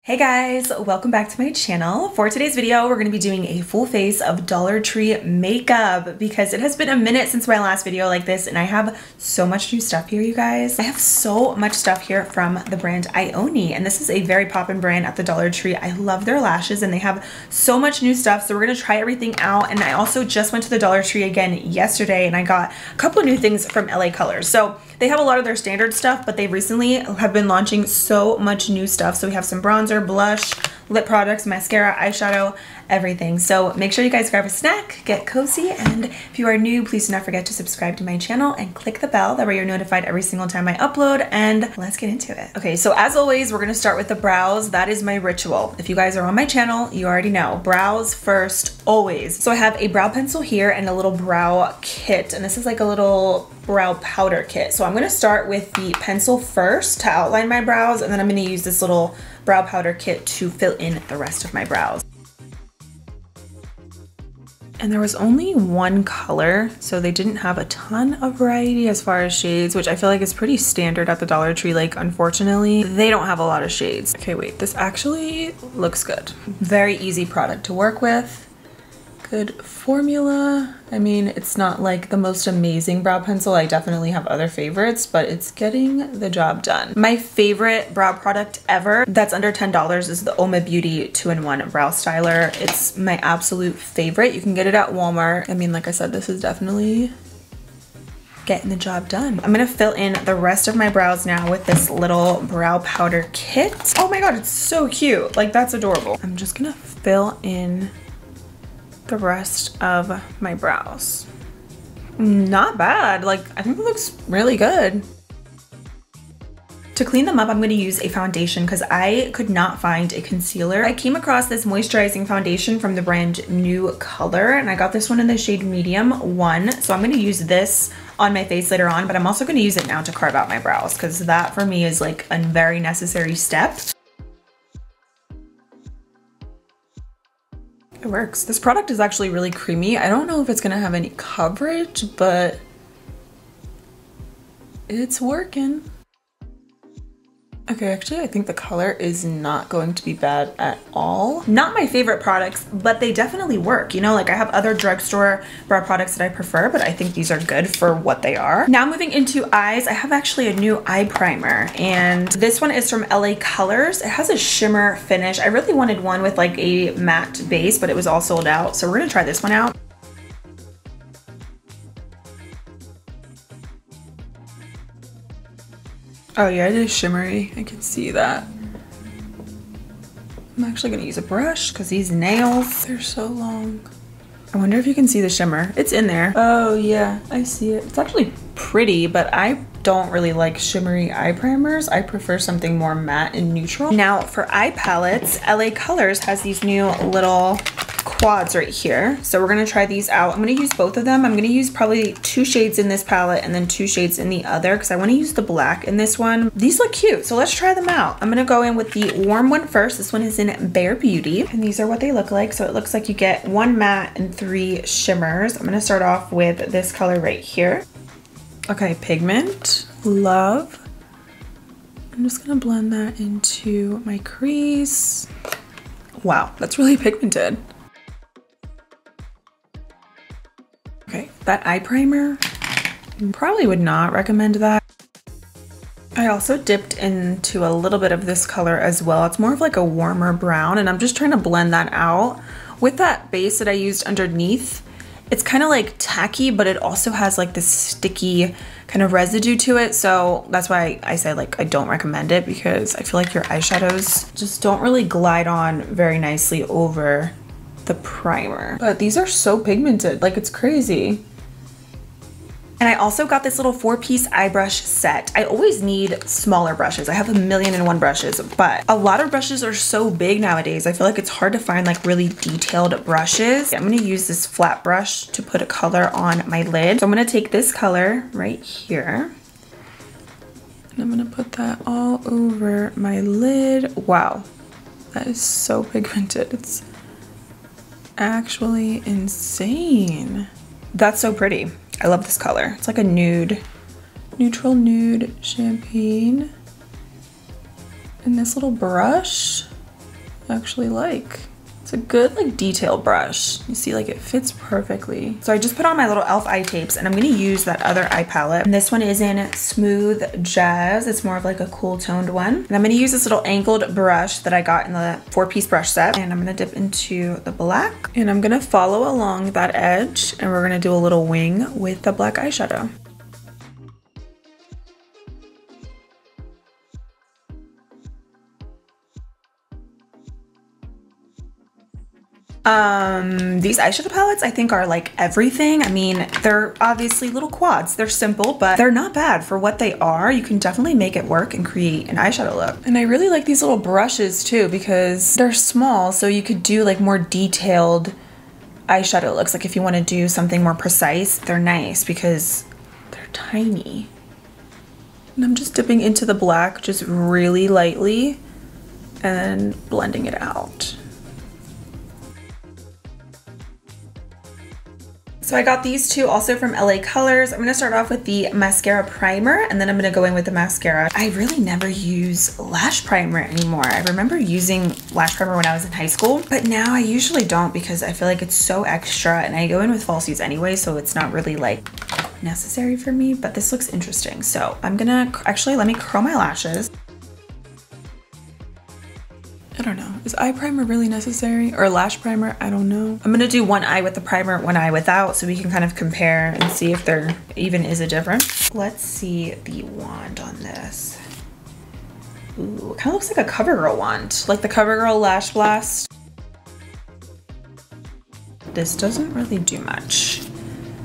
Hey guys, welcome back to my channel. For today's video, we're gonna be doing a full face of Dollar Tree makeup because it has been a minute since my last video like this and I have so much new stuff here, you guys. I have so much stuff here from the brand Ioni, and this is a very poppin' brand at the Dollar Tree. I love their lashes and they have so much new stuff, so we're gonna try everything out. And I also just went to the Dollar Tree again yesterday and I got a couple of new things from LA Colors. So they have a lot of their standard stuff, but they recently have been launching so much new stuff. So we have some bronzer, blush, lip products, mascara, eyeshadow, everything. So make sure you guys grab a snack, get cozy, and if you are new, please do not forget to subscribe to my channel and click the bell. That way you're notified every single time I upload, and let's get into it. Okay, so as always, we're gonna start with the brows. That is my ritual. If you guys are on my channel, you already know. Brows first, always. So I have a brow pencil here and a little brow kit, and this is like a little brow powder kit. So I'm gonna start with the pencil first to outline my brows, and then I'm gonna use this little brow powder kit to fill in the rest of my brows. And there was only one color, so they didn't have a ton of variety as far as shades, which I feel like is pretty standard at the Dollar Tree. Like, unfortunately, they don't have a lot of shades. Okay, wait, this actually looks good. Very easy product to work with. Good formula. I mean, it's not like the most amazing brow pencil. I definitely have other favorites, but it's getting the job done. My favorite brow product ever that's under $10 is the Oma Beauty 2-in-1 Brow Styler. It's my absolute favorite. You can get it at Walmart. I mean, like I said, this is definitely getting the job done. I'm gonna fill in the rest of my brows now with this little brow powder kit. Oh my God, it's so cute. Like, that's adorable. I'm just gonna fill in the rest of my brows. Not bad. Like, I think it looks really good. To clean them up, I'm going to use a foundation because I could not find a concealer. I came across this moisturizing foundation from the brand New Color, and I got this one in the shade medium 1. So I'm going to use this on my face later on, but I'm also going to use it now to carve out my brows because that for me is like a very necessary step. It works. This product is actually really creamy. I don't know if it's gonna have any coverage, but it's working. Okay, actually, I think the color is not going to be bad at all. Not my favorite products, but they definitely work. You know, like I have other drugstore brow products that I prefer, but I think these are good for what they are. Now moving into eyes, I have actually a new eye primer, and this one is from LA Colors. It has a shimmer finish. I really wanted one with like a matte base, but it was all sold out. So we're gonna try this one out. Oh yeah, it is shimmery. I can see that. I'm actually gonna use a brush because these nails, they're so long. I wonder if you can see the shimmer. It's in there. Oh yeah, I see it. It's actually pretty, but I don't really like shimmery eye primers. I prefer something more matte and neutral. Now for eye palettes, LA Colors has these new little quads right here. So we're gonna try these out. I'm gonna use both of them. I'm gonna use probably 2 shades in this palette and then 2 shades in the other because I wanna use the black in this one. These look cute, so let's try them out. I'm gonna go in with the warm one first. This one is in Bare Beauty, and these are what they look like. So it looks like you get 1 matte and 3 shimmers. I'm gonna start off with this color right here. Okay, Pigment, love. I'm just gonna blend that into my crease. Wow, that's really pigmented. Okay, that eye primer, probably would not recommend that. I also dipped into a little bit of this color as well. It's more of like a warmer brown, and I'm just trying to blend that out. With that base that I used underneath, it's kind of like tacky, but it also has like this sticky kind of residue to it. So that's why I say like I don't recommend it, because I feel like your eyeshadows just don't really glide on very nicely over the primer. But these are so pigmented, like it's crazy. And I also got this little 4-piece eye brush set. I always need smaller brushes. I have 1,000,001 brushes, but a lot of brushes are so big nowadays. I feel like it's hard to find like really detailed brushes. I'm gonna use this flat brush to put a color on my lid. So I'm gonna take this color right here, and I'm gonna put that all over my lid. Wow, that is so pigmented. It's actually insane. That's so pretty. I love this color. It's like a nude, neutral nude champagne. And this little brush actually like. It's a good like detail brush. You see like it fits perfectly. So I just put on my little e.l.f. eye tapes and I'm gonna use that other eye palette. And this one is in Smooth Jazz. It's more of like a cool toned one. And I'm gonna use this little angled brush that I got in the 4-piece brush set. And I'm gonna dip into the black and I'm gonna follow along that edge and we're gonna do a little wing with the black eyeshadow. These eyeshadow palettes I think are like everything. I mean, they're obviously little quads. They're simple, but they're not bad for what they are. You can definitely make it work and create an eyeshadow look. And I really like these little brushes too because they're small, so you could do like more detailed eyeshadow looks. Like if you want to do something more precise, they're nice because they're tiny. And I'm just dipping into the black just really lightly and blending it out. So I got these two also from LA Colors. I'm gonna start off with the mascara primer and then I'm gonna go in with the mascara. I really never use lash primer anymore. I remember using lash primer when I was in high school, but now I usually don't because I feel like it's so extra and I go in with falsies anyway, so it's not really like necessary for me, but this looks interesting. So I'm gonna, actually let me curl my lashes. I don't know, is eye primer really necessary? Or lash primer, I don't know. I'm gonna do one eye with the primer, one eye without, so we can kind of compare and see if there even is a difference. Let's see the wand on this. Ooh, it kind of looks like a CoverGirl wand, like the CoverGirl Lash Blast. This doesn't really do much.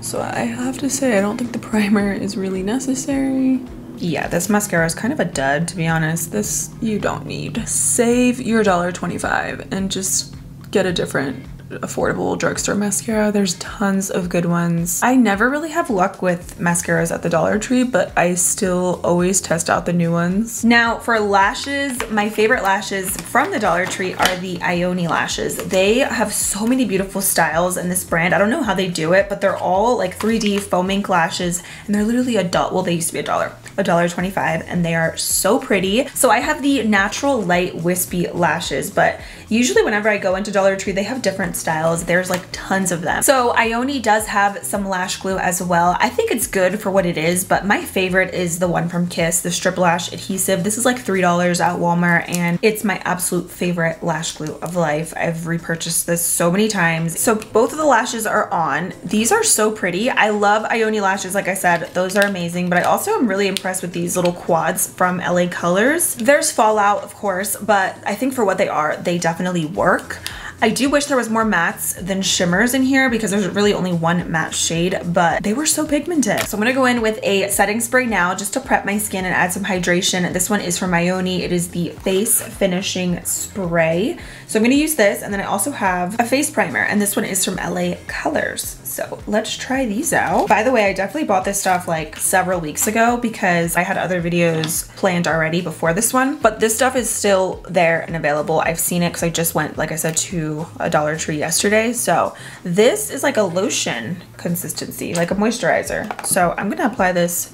So I have to say, I don't think the primer is really necessary. Yeah, this mascara is kind of a dud, to be honest. This you don't need. Save your $1.25 and just get a different affordable drugstore mascara. There's tons of good ones. I never really have luck with mascaras at the Dollar Tree, but I still always test out the new ones. Now for lashes, my favorite lashes from the Dollar Tree are the Ioni lashes. They have so many beautiful styles in this brand. I don't know how they do it, but they're all like 3D foam ink lashes and they're literally well, they used to be $1.25 and they are so pretty. So I have the natural light wispy lashes, but usually whenever I go into Dollar Tree, they have different styles. There's like tons of them. So Ioni does have some lash glue as well. I think it's good for what it is, but my favorite is the one from Kiss, the strip lash adhesive. This is like $3 at Walmart and it's my absolute favorite lash glue of life. I've repurchased this so many times. So both of the lashes are on. These are so pretty. I love Ioni lashes. Like I said, those are amazing, but I also am really impressed with these little quads from LA Colors. There's fallout, of course, but I think for what they are, they definitely work. I do wish there was more mattes than shimmers in here because there's really only one matte shade, but they were so pigmented. So I'm gonna go in with a setting spray now just to prep my skin and add some hydration. This one is from Ioni. It is the Face Finishing Spray. So I'm gonna use this, and then I also have a face primer, and this one is from LA Colors. So let's try these out. By the way, I definitely bought this stuff like several weeks ago because I had other videos planned already before this one, but this stuff is still there and available. I've seen it because I just went, like I said, to a Dollar Tree yesterday. So this is like a lotion consistency, like a moisturizer. So I'm gonna apply this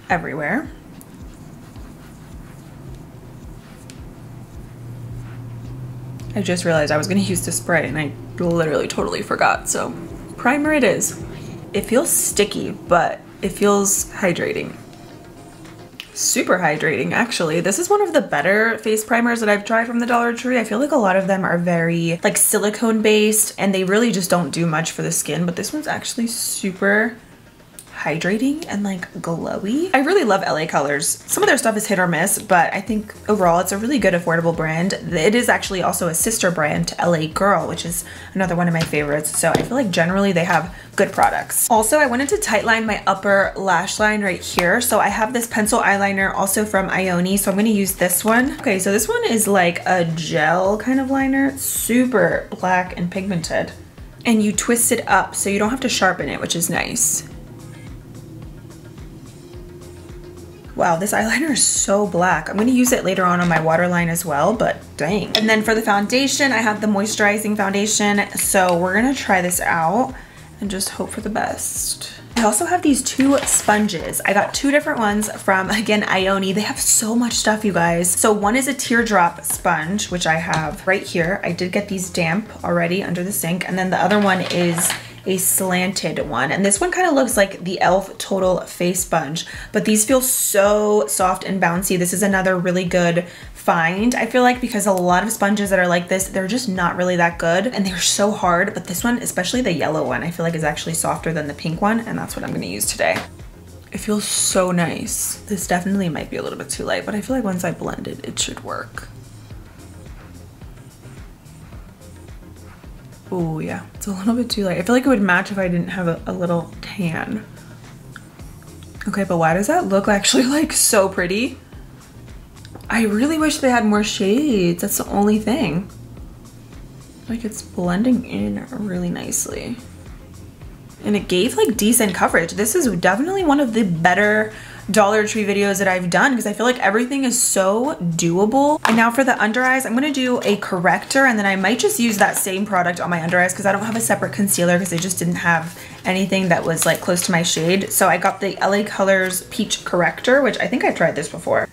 everywhere. I just realized I was gonna use the spray and I literally totally forgot. So primer it is. It feels sticky, but it feels hydrating. Super hydrating, actually. This is one of the better face primers that I've tried from the Dollar Tree. I feel like a lot of them are very like silicone based and they really just don't do much for the skin, but this one's actually super hydrating and like glowy. I really love LA Colors. Some of their stuff is hit or miss, but I think overall it's a really good affordable brand. It is actually also a sister brand to LA Girl, which is another one of my favorites. So I feel like generally they have good products. Also, I wanted to tightline my upper lash line right here. So I have this pencil eyeliner also from Ioni. So I'm gonna use this one. Okay, so this one is like a gel kind of liner. It's super black and pigmented. And you twist it up so you don't have to sharpen it, which is nice. Wow, this eyeliner is so black. I'm gonna use it later on my waterline as well, but dang. And then for the foundation, I have the moisturizing foundation. So we're gonna try this out and just hope for the best. I also have these two sponges. I got two different ones from, again, Ioni. They have so much stuff, you guys. So one is a teardrop sponge, which I have right here. I did get these damp already under the sink. And then the other one is a slanted one. And this one kind of looks like the e.l.f. Total Face Sponge, but these feel so soft and bouncy. This is another really good find, I feel like, because a lot of sponges that are like this, they're just not really that good and they're so hard. But this one, especially the yellow one, I feel like is actually softer than the pink one, and that's what I'm gonna use today. It feels so nice. This definitely might be a little bit too light, but I feel like once I blend it, it should work. Oh yeah, it's a little bit too light. I feel like it would match if I didn't have a little tan. Okay, but why does that look actually like so pretty? I really wish they had more shades. That's the only thing. Like, it's blending in really nicely. And it gave like decent coverage. This is definitely one of the better Dollar Tree videos that I've done because I feel like everything is so doable. And now for the under eyes, I'm gonna do a corrector, and then I might just use that same product on my under eyes because I don't have a separate concealer because they just didn't have anything that was like close to my shade. So I got the LA Colors Peach Corrector, which I think I've tried this before.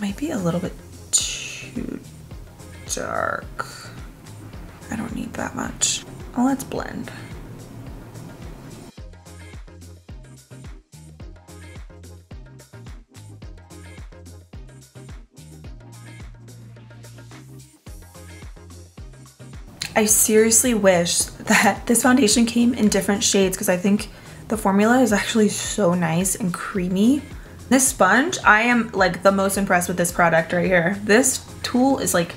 Might be a little bit too dark. I don't need that much. Well, let's blend. I seriously wish that this foundation came in different shades because I think the formula is actually so nice and creamy. This sponge, I am like the most impressed with this product right here. This tool is like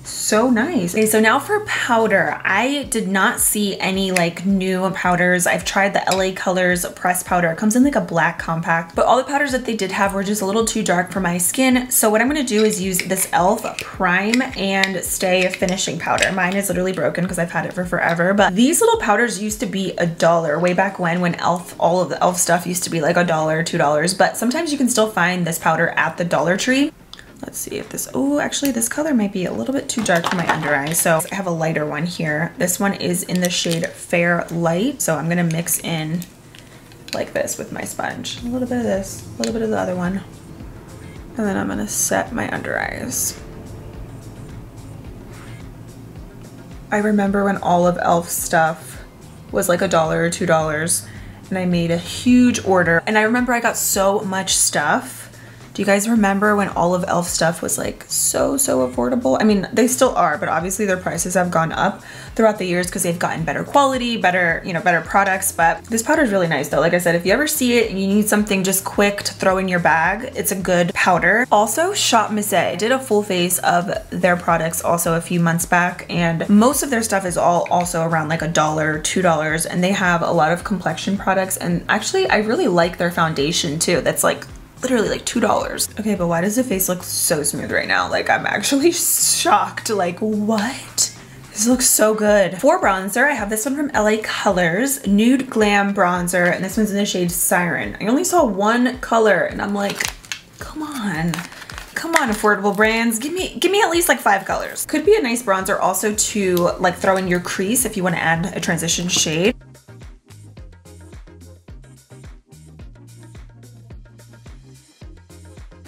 so nice. Okay, so now for powder. I did not see any like new powders. I've tried the LA Colors pressed powder. It comes in like a black compact, but all the powders that they did have were just a little too dark for my skin. So what I'm gonna do is use this e.l.f. Prime and Stay finishing powder. Mine is literally broken because I've had it for forever, but these little powders used to be $1 way back when e.l.f., all of the e.l.f. stuff used to be like $1, $2, but sometimes you can still find this powder at the Dollar Tree. Let's see if this, oh, actually this color might be a little bit too dark for my under eye. So I have a lighter one here. This one is in the shade Fair Light. So I'm gonna mix in like this with my sponge. A little bit of this, a little bit of the other one. And then I'm gonna set my under eyes. I remember when all of e.l.f. stuff was like $1 or $2 and I made a huge order. And I remember I got so much stuff. Do you guys remember when all of e.l.f. stuff was like so affordable? I mean, they still are, but obviously their prices have gone up throughout the years because they've gotten better quality, better, you know, better products. But this powder is really nice though. Like I said, if you ever see it and you need something just quick to throw in your bag, it's a good powder. Also, Shop Miss A did a full face of their products also a few months back, and most of their stuff is all also around like $1, $2, and they have a lot of complexion products. And actually, I really like their foundation too. That's like literally like $2. Okay, but why does the face look so smooth right now? Like, I'm actually shocked. Like, what? This looks so good. For bronzer, I have this one from LA Colors, Nude Glam Bronzer, and this one's in the shade Siren. I only saw one color, and I'm like, come on. Come on, affordable brands. Give me at least like 5 colors. Could be a nice bronzer also to like throw in your crease if you want to add a transition shade.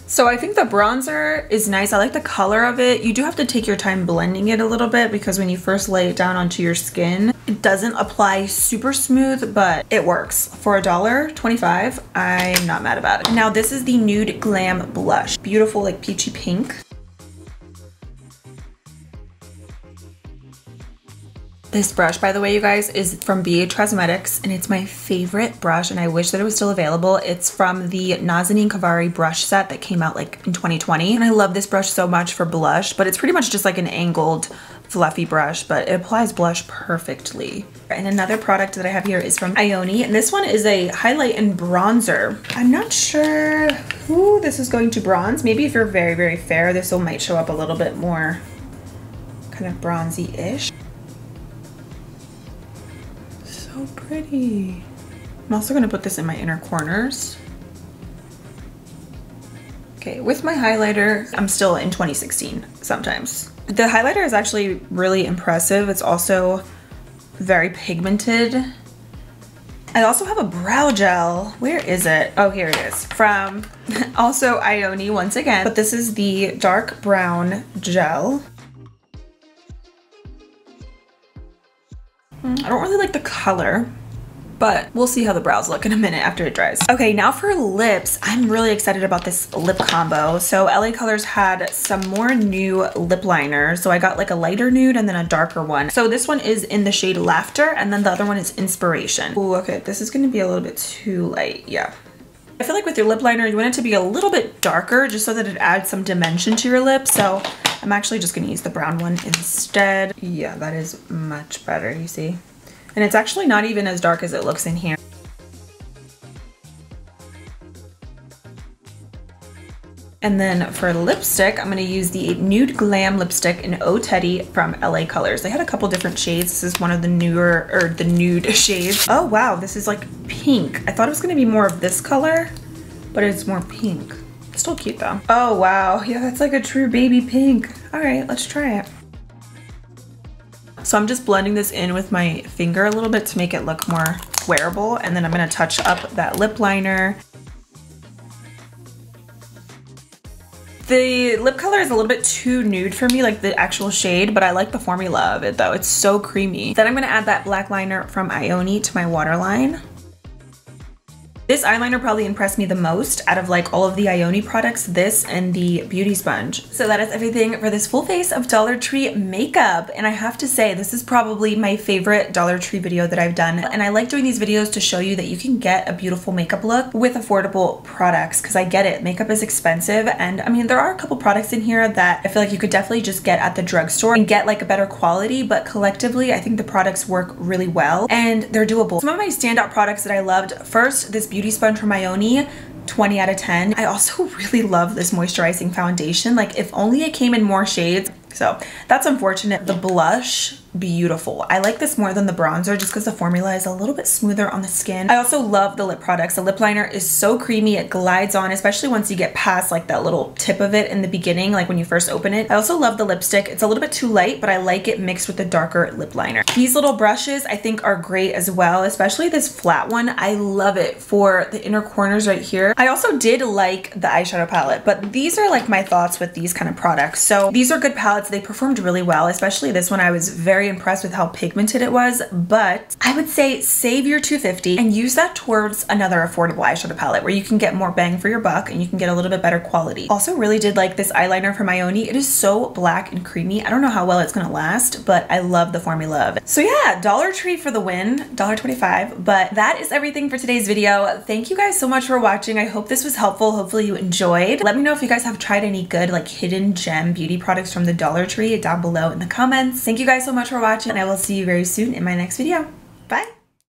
So I think the bronzer is nice. I like the color of it. You do have to take your time blending it a little bit because when you first lay it down onto your skin, it doesn't apply super smooth, but it works. For $1.25, I'm not mad about it. Now this is the Nude Glam Blush. Beautiful, like peachy pink. This brush, by the way, you guys, is from BH Cosmetics, and it's my favorite brush, and I wish that it was still available. It's from the Nazanin Kavari brush set that came out like in 2020, and I love this brush so much for blush, but it's pretty much just like an angled, fluffy brush, but it applies blush perfectly. And another product that I have here is from Ioni, and this one is a highlight and bronzer. I'm not sure who this is going to bronze. Maybe if you're very fair, this will might show up a little bit more kind of bronzy-ish. So pretty. I'm also gonna put this in my inner corners. Okay, with my highlighter, I'm still in 2016 sometimes. The highlighter is actually really impressive. It's also very pigmented. I also have a brow gel. Where is it? Oh, here it is. From also Ione once again. But this is the dark brown gel. I don't really like the color, but we'll see how the brows look in a minute after it dries. Okay, now for lips. I'm really excited about this lip combo. So LA Colors had some more new lip liners. So I got like a lighter nude and then a darker one. So this one is in the shade Laughter, and then the other one is Inspiration. Ooh, okay, this is gonna be a little bit too light, yeah. I feel like with your lip liner, you want it to be a little bit darker just so that it adds some dimension to your lips. So I'm actually just gonna use the brown one instead. Yeah, that is much better, you see? And it's actually not even as dark as it looks in here. And then for lipstick, I'm gonna use the Nude Glam lipstick in Oh Teddy from LA Colors. They had a couple different shades. This is one of the newer, or the nude shades. Oh wow, this is like pink. I thought it was gonna be more of this color, but it's more pink. Still cute though. Oh wow, yeah, that's like a true baby pink. All right, let's try it. So I'm just blending this in with my finger a little bit to make it look more wearable. And then I'm gonna touch up that lip liner. The lip color is a little bit too nude for me, like the actual shade, but I like the formula of it though. It's so creamy. Then I'm gonna add that black liner from Ione to my waterline. This eyeliner probably impressed me the most out of like all of the Ione products, this and the Beauty Sponge. So that is everything for this full face of Dollar Tree makeup. And I have to say, this is probably my favorite Dollar Tree video that I've done. And I like doing these videos to show you that you can get a beautiful makeup look with affordable products, because I get it, makeup is expensive. And I mean, there are a couple products in here that I feel like you could definitely just get at the drugstore and get like a better quality, but collectively, I think the products work really well and they're doable. Some of my standout products that I loved, first, this Beauty Sponge from Ione, 20 out of 10. I also really love this moisturizing foundation. Like, if only it came in more shades. So that's unfortunate. The blush, beautiful. I like this more than the bronzer just because the formula is a little bit smoother on the skin. I also love the lip products. The lip liner is so creamy. It glides on, especially once you get past like that little tip of it in the beginning, like when you first open it. I also love the lipstick. It's a little bit too light, but I like it mixed with the darker lip liner. These little brushes I think are great as well, especially this flat one. I love it for the inner corners right here. I also did like the eyeshadow palette, but these are like my thoughts with these kind of products. So these are good palettes. They performed really well, especially this one. I was very impressed with how pigmented it was, but I would say save your $250 and use that towards another affordable eyeshadow palette where you can get more bang for your buck and you can get a little bit better quality. Also really did like this eyeliner from Ione. It is so black and creamy. I don't know how well it's gonna last, but I love the formula of it. So yeah, Dollar Tree for the win, $1.25. But that is everything for today's video. Thank you guys so much for watching. I hope this was helpful. Hopefully you enjoyed. Let me know if you guys have tried any good like hidden gem beauty products from the Dollar Tree down below in the comments. Thank you guys so much for watching, and I will see you very soon in my next video. Bye.